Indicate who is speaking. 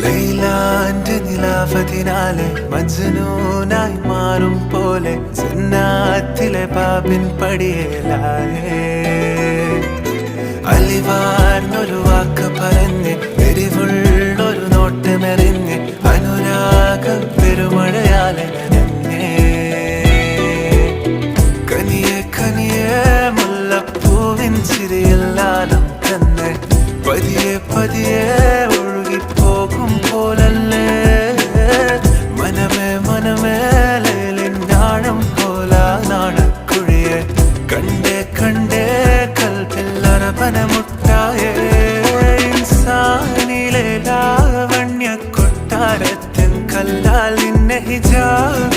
Speaker 1: ലൈലാന്റെ നിലാവതിനാലെ മജ്നൂനായി മാറും പോലെ ജന്നാത്തിലെ ബാബിൻ പടിയേലായേ അലിവാർന്നൊരു വാക്ക് പറഞ്ഞ് എരിവുള്ളൊരു നോട്ടമെറിഞ്ഞ് അനുരാഗ പെരുമഴയാലെ നനഞ്ഞേ കനിയെ കനിയെ മുല്ലപ്പൂവിൻ ചിരിയില്ലാലം തന്നെ പതിയെ പതിയെ ഒഴുകിപ്പോകും പോലല്ലേ മനമേ മനമേ ലേലിനാഴം പോലാനാണ് കുഴിയെ കണ്ടേ കണ്ടേ കൽപ്പില്ലറപനമുട്ടായേ ഇൻസാനിലെ ലാവണ്യ കൊട്ടാരത്തിൻ കല്ലാൽ നിന്നെ ഹിജാബ്